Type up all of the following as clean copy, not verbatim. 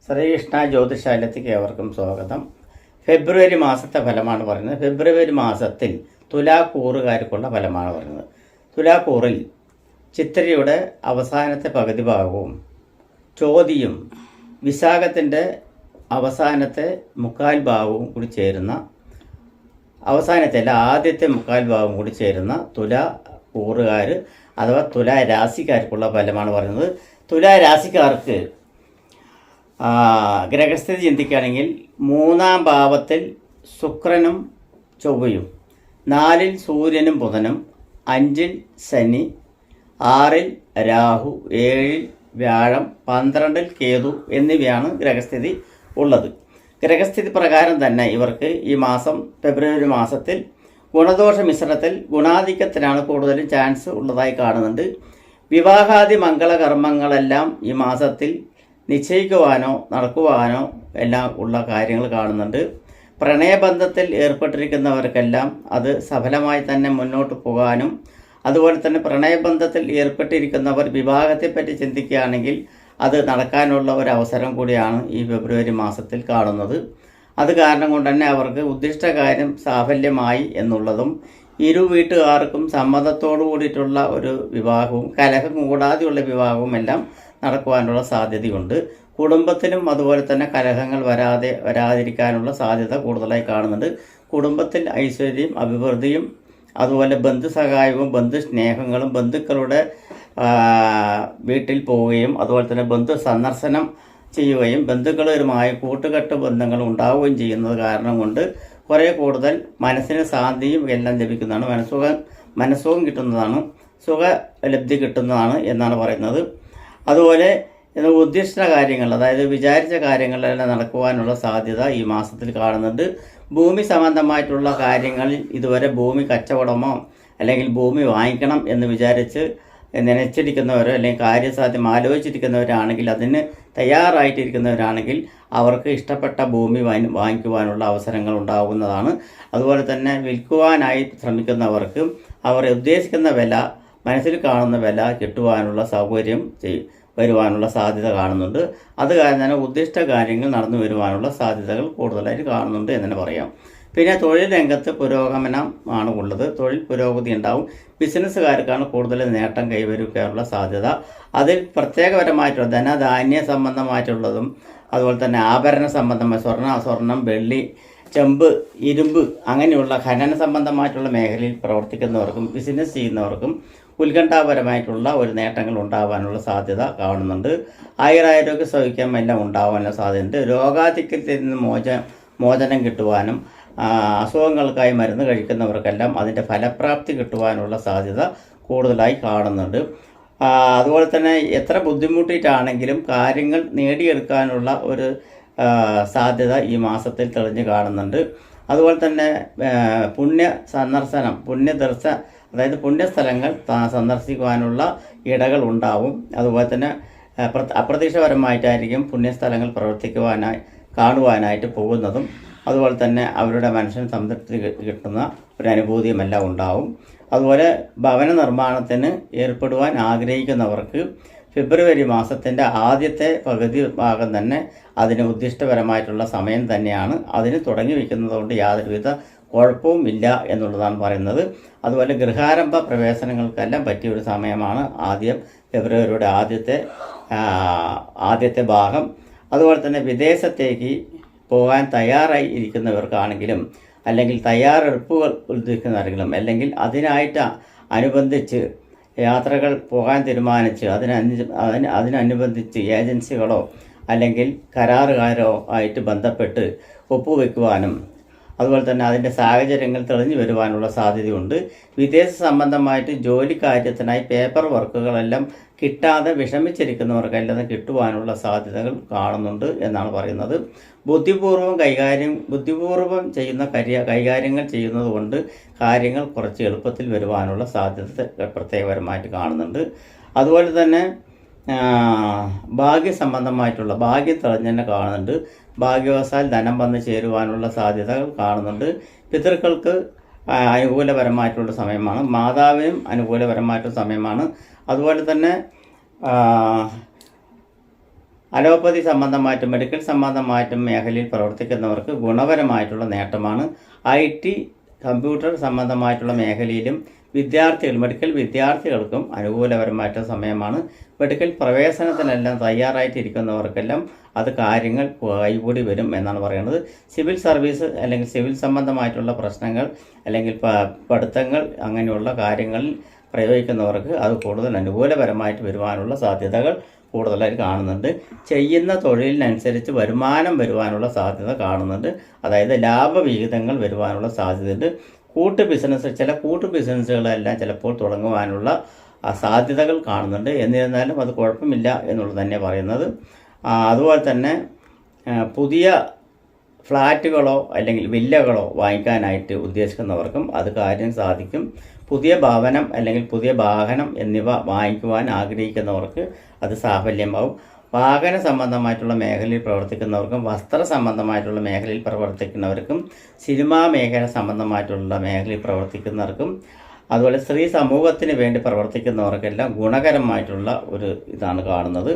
ശ്രീകൃഷ്ണ ജ്യോതിശാലയത്തിലേക്ക് ഏവർക്കും സ്വാഗതം. ഫെബ്രുവരി മാസത്തെ ഫലമാണ് പറയുന്നത്. ഫെബ്രുവരി മാസത്തിൽ തുലാക്കൂറുകാർക്കുള്ള ഫലമാണ് പറയുന്നത്. തുലാക്കൂറിൽ ചിത്തിരയുടെ അവസാനത്തെ പകുതി ഭാഗവും ചോതിയും വിശാഖത്തിൻ്റെ അവസാനത്തെ മുക്കാൽ ഭാഗവും കൂടി ചേരുന്ന ആദ്യത്തെ മുക്കാൽ ഭാഗം കൂടി ചേരുന്ന തുലാക്കൂറുകാർ അഥവാ തുലാ രാശിക്കാർക്കുള്ള ഫലമാണ് പറയുന്നത്. തുലാ രാശിക്കാർക്ക് ഗ്രഹസ്ഥിതി ചിന്തിക്കുകയാണെങ്കിൽ 3-ാം ഭാവത്തിൽ ശുക്രനും ചൊവ്വയും, 4-ൽ സൂര്യനും ബുധനും, 5-ൽ ശനി, 6-ൽ രാഹു, 7-ൽ വ്യാഴം, 12-ൽ കേതു എന്നിവയാണ് ഗ്രഹസ്ഥിതി ഉള്ളത്. ഗ്രഹസ്ഥിതി പ്രകാരം തന്നെ ഇവർക്ക് ഈ മാസം ഫെബ്രുവരി മാസത്തിൽ ഗുണദോഷ മിശ്രണത്തിൽ ഗുണാധിക്യത്തിനാണ് കൂടുതലും ചാൻസ് ഉള്ളതായി കാണുന്നുണ്ട്. വിവാഹാദി മംഗളകർമ്മങ്ങളെല്ലാം ഈ മാസത്തിൽ നിശ്ചയിക്കുവാനോ നടക്കുവാനോ എല്ലാം ഉള്ള കാര്യങ്ങൾ കാണുന്നുണ്ട്. പ്രണയബന്ധത്തിൽ ഏർപ്പെട്ടിരിക്കുന്നവർക്കെല്ലാം അത് സഫലമായി തന്നെ മുന്നോട്ട് പോകാനും, അതുപോലെ തന്നെ പ്രണയബന്ധത്തിൽ ഏർപ്പെട്ടിരിക്കുന്നവർ വിവാഹത്തെപ്പറ്റി ചിന്തിക്കുകയാണെങ്കിൽ അത് നടക്കാനുള്ള ഒരു അവസരം കൂടിയാണ് ഈ ഫെബ്രുവരി മാസത്തിൽ കാണുന്നത്. അത് കാരണം കൊണ്ട് തന്നെ അവർക്ക് ഉദ്ദിഷ്ട കാര്യം സാഫല്യമായി എന്നുള്ളതും, ഇരു വീട്ടുകാർക്കും സമ്മതത്തോടു കൂടിയിട്ടുള്ള ഒരു വിവാഹവും കലഹം കൂടാതെയുള്ള വിവാഹവും എല്ലാം നടക്കുവാനുള്ള സാധ്യതയുണ്ട്. കുടുംബത്തിലും അതുപോലെ തന്നെ കലഹങ്ങൾ വരാതിരിക്കാനുള്ള സാധ്യത കൂടുതലായി കാണുന്നുണ്ട്. കുടുംബത്തിൽ ഐശ്വര്യം, അഭിവൃദ്ധിയും, അതുപോലെ ബന്ധുസഹായവും ബന്ധുസ്നേഹങ്ങളും, ബന്ധുക്കളുടെ വീട്ടിൽ പോവുകയും അതുപോലെ തന്നെ ബന്ധു സന്ദർശനം ചെയ്യുകയും ബന്ധുക്കളുമായി കൂട്ടുകെട്ട് ബന്ധങ്ങൾ ഉണ്ടാവുകയും ചെയ്യുന്നത് കാരണം കൊണ്ട് കുറേ കൂടുതൽ മനസ്സിന് ശാന്തിയും എല്ലാം ലഭിക്കുന്നതാണ്. മനസ്സുഖം കിട്ടുന്നതാണ്, സുഖലബ്ധി കിട്ടുന്നതാണ് എന്നാണ് പറയുന്നത്. അതുപോലെ ഉദ്ദിഷ്ട കാര്യങ്ങൾ, അതായത് വിചാരിച്ച കാര്യങ്ങളെല്ലാം നടക്കുവാനുള്ള സാധ്യത ഈ മാസത്തിൽ കാണുന്നുണ്ട്. ഭൂമി സംബന്ധമായിട്ടുള്ള കാര്യങ്ങളിൽ ഇതുവരെ ഭൂമി കച്ചവടമോ അല്ലെങ്കിൽ ഭൂമി വാങ്ങിക്കണം എന്ന് വിചാരിച്ച് നനച്ചിരിക്കുന്നവരോ അല്ലെങ്കിൽ കാര്യസാധ്യം ആലോചിച്ചിരിക്കുന്നവരാണെങ്കിൽ, അതിന് തയ്യാറായിട്ടിരിക്കുന്നവരാണെങ്കിൽ അവർക്ക് ഇഷ്ടപ്പെട്ട ഭൂമി വാങ്ങിക്കുവാനുള്ള അവസരങ്ങൾ ഉണ്ടാകുന്നതാണ്. അതുപോലെ തന്നെ വിൽക്കുവാനായി ശ്രമിക്കുന്നവർക്ക് അവർ ഉദ്ദേശിക്കുന്ന വില, മനസ്സിൽ കാണുന്ന വില കിട്ടുവാനുള്ള സൗകര്യം വരുവാനുള്ള സാധ്യത കാണുന്നുണ്ട്. അത് കാരണം തന്നെ ഉദ്ദിഷ്ട കാര്യങ്ങൾ നടന്നു വരുവാനുള്ള സാധ്യതകൾ കൂടുതലായിട്ട് കാണുന്നുണ്ട് എന്ന് തന്നെ പറയാം. പിന്നെ തൊഴിൽ രംഗത്ത് പുരോഗമനം ആണ് ഉള്ളത്. തൊഴിൽ പുരോഗതി ഉണ്ടാവും. ബിസിനസ്സുകാർക്കാണ് കൂടുതൽ നേട്ടം കൈവരിക്കാനുള്ള സാധ്യത. അതിൽ പ്രത്യേകപരമായിട്ടുള്ള ധനധാന്യ സംബന്ധമായിട്ടുള്ളതും അതുപോലെ തന്നെ ആഭരണ സംബന്ധമായ സ്വർണം, വെള്ളി, ചെമ്പ്, ഇരുമ്പ് അങ്ങനെയുള്ള ഖനന സംബന്ധമായിട്ടുള്ള മേഖലയിൽ പ്രവർത്തിക്കുന്നവർക്കും ബിസിനസ് ചെയ്യുന്നവർക്കും ഉത്കണ്ഠാപരമായിട്ടുള്ള ഒരു നേട്ടങ്ങൾ ഉണ്ടാകാനുള്ള സാധ്യത കാണുന്നുണ്ട്. ആയുരാരോഗ്യ സൗഖ്യം എല്ലാം ഉണ്ടാകാനുള്ള സാധ്യതയുണ്ട്. രോഗാധിക്യത്തിൽ നിന്ന് മോചനം കിട്ടുവാനും അസുഖങ്ങൾക്കായി മരുന്ന് കഴിക്കുന്നവർക്കെല്ലാം അതിൻ്റെ ഫലപ്രാപ്തി കിട്ടുവാനുള്ള സാധ്യത കൂടുതലായി കാണുന്നുണ്ട്. അതുപോലെ തന്നെ എത്ര ബുദ്ധിമുട്ടിയിട്ടാണെങ്കിലും കാര്യങ്ങൾ നേടിയെടുക്കാനുള്ള ഒരു സാധ്യത ഈ മാസത്തിൽ തെളിഞ്ഞ് കാണുന്നുണ്ട്. അതുപോലെ തന്നെ അതായത് പുണ്യസ്ഥലങ്ങൾ സന്ദർശിക്കുവാനുള്ള ഇടകൾ ഉണ്ടാവും. അതുപോലെ തന്നെ അപ്രതീക്ഷിതപരമായിട്ടായിരിക്കും പുണ്യസ്ഥലങ്ങൾ കാണുവാനായിട്ട് പോകുന്നതും. അതുപോലെ തന്നെ അവരുടെ മനസ്സിന് സംതൃപ്തി കിട്ടുന്ന ഒരു അനുഭൂതിയുമെല്ലാം ഉണ്ടാവും. അതുപോലെ ഭവന നിർമ്മാണത്തിന് ഏർപ്പെടുവാൻ ആഗ്രഹിക്കുന്നവർക്ക് ഫെബ്രുവരി മാസത്തിൻ്റെ ആദ്യത്തെ പകുതി ഭാഗം തന്നെ അതിന് ഉദ്ദിഷ്ടപരമായിട്ടുള്ള സമയം തന്നെയാണ്. അതിന് തുടങ്ങി വയ്ക്കുന്നതുകൊണ്ട് യാതൊരുവിധ കുഴപ്പവും ഇല്ല എന്നുള്ളതാണ് പറയുന്നത്. അതുപോലെ ഗൃഹാരംഭ പ്രവേശനങ്ങൾക്കെല്ലാം പറ്റിയ ഒരു സമയമാണ് ഫെബ്രുവരിയുടെ ആദ്യത്തെ ഭാഗം. അതുപോലെ തന്നെ വിദേശത്തേക്ക് പോകാൻ തയ്യാറായി ഇരിക്കുന്നവർക്കാണെങ്കിലും അല്ലെങ്കിൽ തയ്യാറെടുപ്പുകൾ ഉദ്ദേശിക്കുന്നവരെങ്കിലും അല്ലെങ്കിൽ അനുബന്ധിച്ച് യാത്രകൾ പോകാൻ തീരുമാനിച്ച് അതിനനുബന്ധിച്ച് ഏജൻസികളോ അല്ലെങ്കിൽ കരാറുകാരോ ആയിട്ട് ബന്ധപ്പെട്ട് ഒപ്പുവെക്കുവാനും അതുപോലെ തന്നെ അതിൻ്റെ സാഹചര്യങ്ങൾ തെളിഞ്ഞു വരുവാനുള്ള സാധ്യതയുണ്ട്. വിദേശ സംബന്ധമായിട്ട് ജോലി കാര്യത്തിനായി പേപ്പർ വർക്കുകളെല്ലാം കിട്ടാതെ വിഷമിച്ചിരിക്കുന്നവർക്കെല്ലാം കിട്ടുവാനുള്ള സാധ്യതകൾ കാണുന്നുണ്ട് എന്നാണ് പറയുന്നത്. ബുദ്ധിപൂർവം ചെയ്യുന്ന കൈകാര്യങ്ങൾ ചെയ്യുന്നത് കൊണ്ട് കാര്യങ്ങൾ കുറച്ച് എളുപ്പത്തിൽ വരുവാനുള്ള സാധ്യത പ്രത്യേകപരമായിട്ട് കാണുന്നുണ്ട്. അതുപോലെ തന്നെ ഭാഗ്യ സംബന്ധമായിട്ടുള്ള ഭാഗ്യം തെളിഞ്ഞ് തന്നെ കാണുന്നുണ്ട്. ഭാഗ്യവശാൽ ധനം വന്ന് ചേരുവാനുള്ള സാധ്യതകൾ കാണുന്നുണ്ട്. പിതൃക്കൾക്ക് അനുകൂലപരമായിട്ടുള്ള സമയമാണ്. മാതാവിനും അനുകൂലപരമായിട്ടുള്ള സമയമാണ്. അതുപോലെ തന്നെ അലോപ്പതി സംബന്ധമായിട്ടും മെഡിക്കൽ സംബന്ധമായിട്ടും മേഖലയിൽ പ്രവർത്തിക്കുന്നവർക്ക് ഗുണപരമായിട്ടുള്ള നേട്ടമാണ്. IT, കമ്പ്യൂട്ടർ സംബന്ധമായിട്ടുള്ള മേഖലയിലും മെഡിക്കൽ വിദ്യാർത്ഥികൾക്കും അനുകൂലപരമായിട്ടുള്ള സമയമാണ്. മെഡിക്കൽ പ്രവേശനത്തിനെല്ലാം തയ്യാറായിട്ടിരിക്കുന്നവർക്കെല്ലാം അത് കാര്യങ്ങൾ കൈകൂടി വരും എന്നാണ് പറയുന്നത്. സിവിൽ സർവീസ് അല്ലെങ്കിൽ സിവിൽ സംബന്ധമായിട്ടുള്ള പ്രശ്നങ്ങൾ അല്ലെങ്കിൽ പഠിത്തങ്ങൾ അങ്ങനെയുള്ള കാര്യങ്ങളിൽ പ്രയോഗിക്കുന്നവർക്ക് അത് കൂടുതൽ അനുകൂലപരമായിട്ട് വരുവാനുള്ള സാധ്യതകൾ കൂടുതലായിട്ട് കാണുന്നുണ്ട്. ചെയ്യുന്ന തൊഴിലിനനുസരിച്ച് വരുമാനം വരുവാനുള്ള സാധ്യത കാണുന്നുണ്ട്. അതായത് ലാഭവിഹിതങ്ങൾ വരുവാനുള്ള സാധ്യതയുണ്ട്. ചില കൂട്ടു ബിസിനസ്സുകളെല്ലാം ചിലപ്പോൾ തുടങ്ങുവാനുള്ള സാധ്യതകൾ കാണുന്നുണ്ട്. എന്നിരുന്നാലും അത് കുഴപ്പമില്ല എന്നുള്ളത് തന്നെ പറയുന്നത്. അതുപോലെ തന്നെ പുതിയ ഫ്ലാറ്റുകളോ അല്ലെങ്കിൽ വില്ലകളോ വാങ്ങിക്കാനായിട്ട് ഉദ്ദേശിക്കുന്നവർക്കും അത് കാര്യം സാധിക്കും. പുതിയ ഭവനം അല്ലെങ്കിൽ പുതിയ വാഹനം എന്നിവ വാങ്ങിക്കുവാൻ ആഗ്രഹിക്കുന്നവർക്ക് അത് സാഫല്യമാവും. വാഹന സംബന്ധമായിട്ടുള്ള മേഖലയിൽ പ്രവർത്തിക്കുന്നവർക്കും വസ്ത്ര സംബന്ധമായിട്ടുള്ള മേഖലയിൽ പ്രവർത്തിക്കുന്നവർക്കും സിനിമാ മേഖല സംബന്ധമായിട്ടുള്ള മേഖലയിൽ പ്രവർത്തിക്കുന്നവർക്കും അതുപോലെ സ്ത്രീ സമൂഹത്തിന് വേണ്ടി പ്രവർത്തിക്കുന്നവർക്കെല്ലാം ഗുണകരമായിട്ടുള്ള ഒരു ഇതാണ് കാണുന്നത്.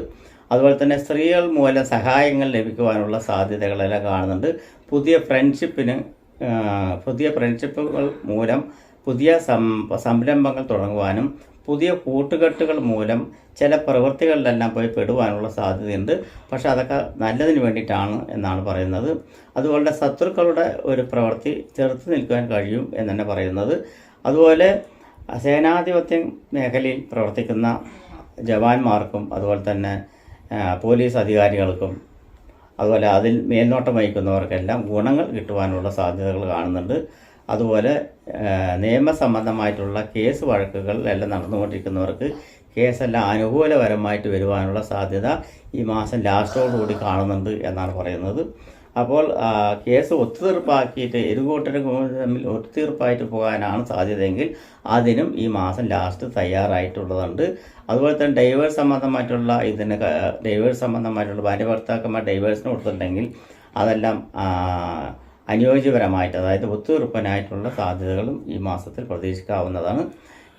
അതുപോലെ തന്നെ സ്ത്രീകൾ മൂലം സഹായങ്ങൾ ലഭിക്കുവാനുള്ള സാധ്യതകളെല്ലാം കാണുന്നുണ്ട്. പുതിയ ഫ്രണ്ട്ഷിപ്പുകൾ മൂലം പുതിയ സംരംഭങ്ങൾ തുടങ്ങുവാനും പുതിയ കൂട്ടുകെട്ടുകൾ മൂലം ചില പ്രവൃത്തികളിലെല്ലാം പോയി പെടുവാനുള്ള സാധ്യതയുണ്ട്. പക്ഷെ അതൊക്കെ നല്ലതിന് വേണ്ടിയിട്ടാണ് എന്നാണ് പറയുന്നത്. അതുപോലെ ശത്രുക്കളുടെ ഒരു പ്രവൃത്തി ചെറുത്ത് നിൽക്കുവാൻ കഴിയും എന്നാണ് പറയുന്നത്. അതുപോലെ സേനാധിപത്യ മേഖലയിൽ പ്രവർത്തിക്കുന്ന ജവാന്മാർക്കും അതുപോലെ തന്നെ പോലീസ് അധികാരികൾക്കും അതുപോലെ അതിൽ മേൽനോട്ടം വഹിക്കുന്നവർക്കെല്ലാം ഗുണങ്ങൾ കിട്ടുവാനുള്ള സാധ്യതകൾ കാണുന്നുണ്ട്. അതുപോലെ നിയമസംബന്ധമായിട്ടുള്ള കേസ് വഴക്കുകൾ എല്ലാം നടന്നുകൊണ്ടിരിക്കുന്നവർക്ക് കേസെല്ലാം അനുകൂലപരമായിട്ട് വരുവാനുള്ള സാധ്യത ഈ മാസം ലാസ്റ്റോടുകൂടി കാണുന്നുണ്ട് എന്നാണ് പറയുന്നത്. അപ്പോൾ കേസ് ഒത്തുതീർപ്പാക്കിയിട്ട് ഇരുകൂട്ടരും തമ്മിൽ ഒത്തുതീർപ്പായിട്ട് പോകാനാണ് സാധ്യതയെങ്കിൽ അതിനും ഈ മാസം ലാസ്റ്റ് തയ്യാറായിട്ടുള്ളതുണ്ട്. അതുപോലെ തന്നെ ഡൈവേഴ്സ് സംബന്ധമായിട്ടുള്ള ഭാര്യ ഭർത്താക്കന്മാർ ഡൈവേഴ്സിന് കൊടുത്തിട്ടുണ്ടെങ്കിൽ അതെല്ലാം അനുയോജ്യപരമായിട്ട് അതായത് ഒത്തുതീർപ്പനായിട്ടുള്ള സാധ്യതകളും ഈ മാസത്തിൽ പ്രതീക്ഷിക്കാവുന്നതാണ്.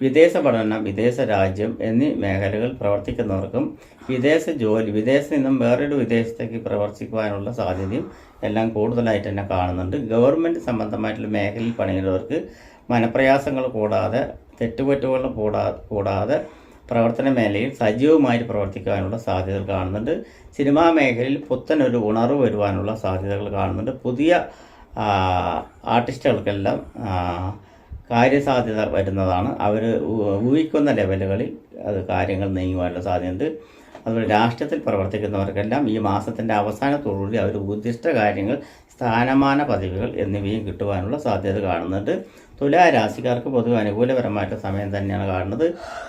വിദേശ പഠനം, വിദേശ രാജ്യം എന്നീ മേഖലകൾ പ്രവർത്തിക്കുന്നവർക്കും വിദേശത്ത് നിന്നും വേറൊരു വിദേശത്തേക്ക് പ്രവർത്തിക്കുവാനുള്ള സാധ്യതയും എല്ലാം കൂടുതലായിട്ട് തന്നെ കാണുന്നുണ്ട്. ഗവൺമെൻറ് സംബന്ധമായിട്ടുള്ള മേഖലയിൽ പണിയുന്നവർക്ക് മനപ്രയാസങ്ങൾ കൂടാതെ തെറ്റുപറ്റുകൾ കൂടാതെ പ്രവർത്തന മേഖലയിൽ സജീവമായിട്ട് പ്രവർത്തിക്കാനുള്ള സാധ്യതകൾ കാണുന്നുണ്ട്. സിനിമാ മേഖലയിൽ പുത്തനൊരു ഉണർവ് വരുവാനുള്ള സാധ്യതകൾ കാണുന്നുണ്ട്. പുതിയ ആർട്ടിസ്റ്റുകൾക്കെല്ലാം കാര്യസാധ്യത വരുന്നതാണ്. അവർ ഊഹിക്കുന്ന ലെവലുകളിൽ അത് കാര്യങ്ങൾ നീങ്ങുവാനുള്ള സാധ്യതയുണ്ട്. അതുപോലെ രാഷ്ട്രീയത്തിൽ പ്രവർത്തിക്കുന്നവർക്കെല്ലാം ഈ മാസത്തിൻ്റെ അവസാനത്തോടുകൂടി അവർ ഉദ്ദിഷ്ട കാര്യങ്ങൾ, സ്ഥാനമാന പദവികൾ എന്നിവയും കിട്ടുവാനുള്ള സാധ്യത കാണുന്നുണ്ട്. തുലാരാശിക്കാർക്ക് പൊതുവെ അനുകൂലപരമായിട്ട് സമയം തന്നെയാണ് കാണുന്നത്.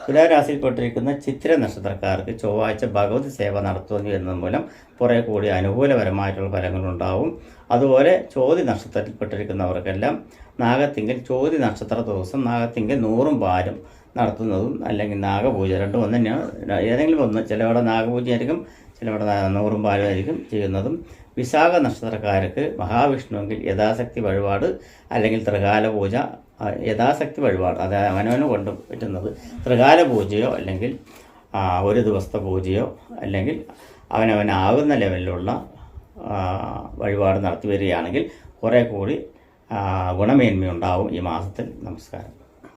തുലാരാശിയിൽപ്പെട്ടിരിക്കുന്ന ചിത്തിര നക്ഷത്രക്കാർക്ക് ചൊവ്വാഴ്ച ഭഗവതി സേവ നടത്തുന്നു എന്നത് മൂലം കുറേ കൂടി അനുകൂലപരമായിട്ടുള്ള ഫലങ്ങളുണ്ടാവും. അതുപോലെ ചോതി നക്ഷത്രത്തിൽപ്പെട്ടിരിക്കുന്നവർക്കെല്ലാം നാഗത്തിങ്കൽ ചോതി നക്ഷത്ര ദിവസം നാഗത്തിങ്കൽ 100 പാലും നടത്തുന്നതും അല്ലെങ്കിൽ നാഗപൂജ രണ്ടും ഒന്ന് തന്നെയാണ്. ഏതെങ്കിലും ഒന്ന്, ചിലവിടെ നാഗപൂജയായിരിക്കും, ചിലവിടെ 100 പാലും ആയിരിക്കും ചെയ്യുന്നതും. വിശാഖ നക്ഷത്രക്കാർക്ക് മഹാവിഷ്ണുവെങ്കിൽ യഥാശക്തി വഴിപാട് അല്ലെങ്കിൽ ത്രികാല പൂജ, യഥാശക്തി വഴിപാട് അതായത് അവനവന് കൊണ്ട് പറ്റുന്നത് ത്രികാല പൂജയോ അല്ലെങ്കിൽ ഒരു ദിവസത്തെ പൂജയോ അല്ലെങ്കിൽ അവനവനാകുന്ന ലെവലിലുള്ള വഴിപാട് നടത്തി വരികയാണെങ്കിൽ കുറേ കൂടി ഗുണമേന്മയുണ്ടാവും ഈ മാസത്തിൽ. നമസ്കാരം.